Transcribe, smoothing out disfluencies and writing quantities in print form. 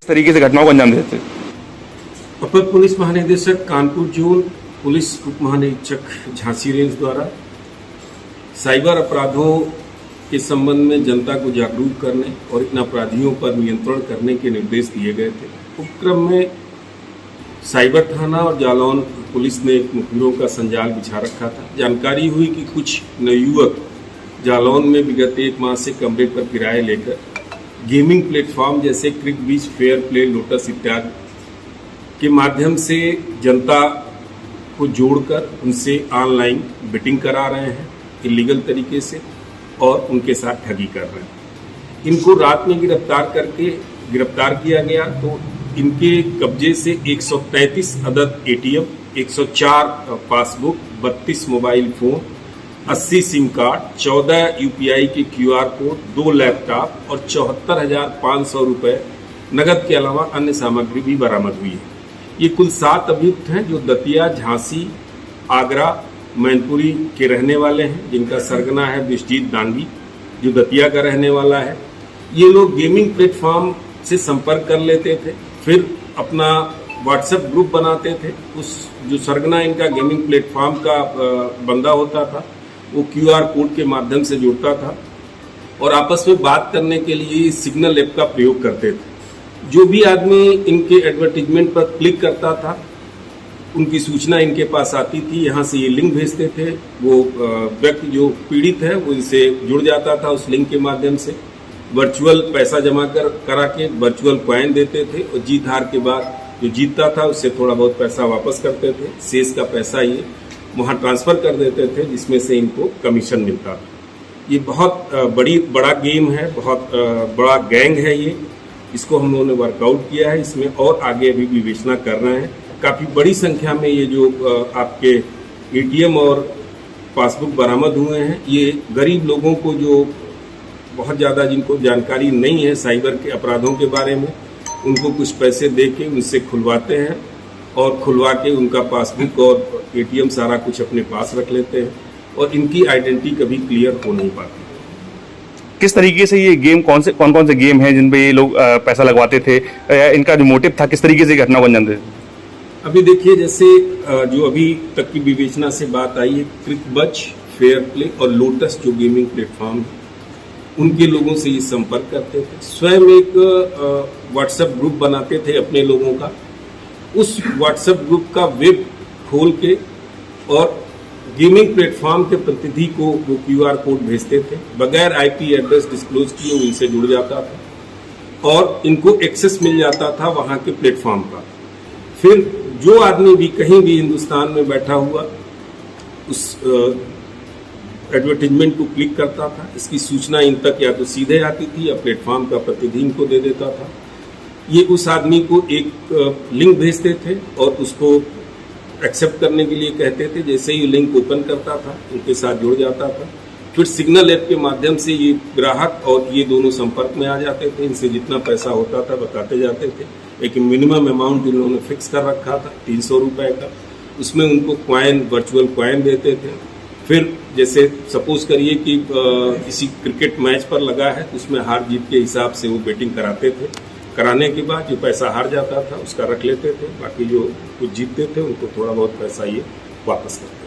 तरीके से घटनाओं को अंजाम देते थे। अपर पुलिस महानिदेशक कानपुर जोन पुलिस उप महानिरीक्षक झांसी रेंज द्वारा साइबर अपराधों के संबंध में जनता को जागरूक करने और इन अपराधियों पर नियंत्रण करने के निर्देश दिए गए थे। उपक्रम में साइबर थाना और जालौन पुलिस ने एक मुखबिरों का संजाल बिछा रखा था। जानकारी हुई कि कुछ नवयुवक जालौन में विगत 1 माह से कमरे पर किराए लेकर गेमिंग प्लेटफॉर्म जैसे क्रिक बीच, फेयर प्ले, लोटस इत्यादि के माध्यम से जनता को जोड़कर उनसे ऑनलाइन बेटिंग करा रहे हैं इलीगल तरीके से और उनके साथ ठगी कर रहे हैं। इनको रात में गिरफ्तार किया गया तो इनके कब्जे से 133 अदद ATM, 104 passbook, 32 mobile phone, 80 SIM card, 14 UPI के क्यूआर कोड, 2 लैपटॉप और 74,500 रुपये नगद के अलावा अन्य सामग्री भी बरामद हुई है। ये कुल 7 अभियुक्त हैं जो दतिया, झांसी, आगरा, मैनपुरी के रहने वाले हैं, जिनका सरगना है विश्वजीत दांगी जो दतिया का रहने वाला है। ये लोग गेमिंग प्लेटफॉर्म से संपर्क कर लेते थे, फिर अपना व्हाट्सएप ग्रुप बनाते थे। उस जो सरगना इनका गेमिंग प्लेटफॉर्म का बंदा होता था वो क्यूआर कोड के माध्यम से जुड़ता था और आपस में बात करने के लिए सिग्नल ऐप का प्रयोग करते थे। जो भी आदमी इनके एडवर्टीजमेंट पर क्लिक करता था उनकी सूचना इनके पास आती थी। यहाँ से ये लिंक भेजते थे, वो व्यक्ति जो पीड़ित है वो इनसे जुड़ जाता था उस लिंक के माध्यम से। वर्चुअल पैसा जमा करा के वर्चुअल कॉइन देते थे और जीत हार के बाद जो जीतता था उससे थोड़ा बहुत पैसा वापस करते थे। शेष का पैसा ये वहाँ ट्रांसफर कर देते थे जिसमें से इनको कमीशन मिलता था। ये बहुत बड़ा गेम है, बहुत बड़ा गैंग है ये। इसको हम लोगों ने वर्कआउट किया है, इसमें और आगे अभी विवेचना कर रहे हैं। काफ़ी बड़ी संख्या में ये जो आपके एटीएम और पासबुक बरामद हुए हैं, ये गरीब लोगों को जो बहुत ज़्यादा जिनको जानकारी नहीं है साइबर के अपराधों के बारे में, उनको कुछ पैसे दे के उनसे खुलवाते हैं और खुलवा के उनका पासबुक और एटीएम सारा कुछ अपने पास रख लेते हैं और इनकी आइडेंटिटी कभी क्लियर हो नहीं पाती। किस तरीके से ये गेम कौन कौन से गेम हैं जिन पे ये लोग पैसा लगवाते थे, इनका जो मोटिव था, किस तरीके से घटना को अंजाम देते थे? अभी देखिए, जैसे जो अभी तक की विवेचना से बात आई है, क्रिकबच, फेयर प्ले और लोटस जो गेमिंग प्लेटफॉर्म है उनके लोगों से ये संपर्क करते थे। स्वयं एक व्हाट्सएप ग्रुप बनाते थे अपने लोगों का। उस व्हाट्सएप ग्रुप का वेब खोल के और गेमिंग प्लेटफॉर्म के प्रतिनिधि को वो क्यूआर कोड भेजते थे। बगैर आईपी एड्रेस डिस्क्लोज किए उनसे जुड़ जाता था और इनको एक्सेस मिल जाता था वहाँ के प्लेटफॉर्म का। फिर जो आदमी भी कहीं भी हिंदुस्तान में बैठा हुआ उस एडवर्टीजमेंट को क्लिक करता था, इसकी सूचना इन तक या तो सीधे आती थी या प्लेटफॉर्म का प्रतिनिधि इनको दे देता था। ये उस आदमी को एक लिंक भेजते थे और उसको एक्सेप्ट करने के लिए कहते थे। जैसे ही लिंक ओपन करता था उनके साथ जुड़ जाता था। फिर सिग्नल ऐप के माध्यम से ये ग्राहक और ये दोनों संपर्क में आ जाते थे। इनसे जितना पैसा होता था बताते जाते थे, लेकिन मिनिमम अमाउंट इन्होंने फिक्स कर रखा था 300 रुपये का। उसमें उनको कॉइन, वर्चुअल कॉइन देते थे। फिर जैसे सपोज करिए कि किसी क्रिकेट मैच पर लगा है, उसमें हार जीत के हिसाब से वो बेटिंग कराते थे। कराने के बाद जो पैसा हार जाता था उसका रख लेते थे, बाकी जो कुछ जीतते थे उनको थोड़ा बहुत पैसा ये वापस करते थे।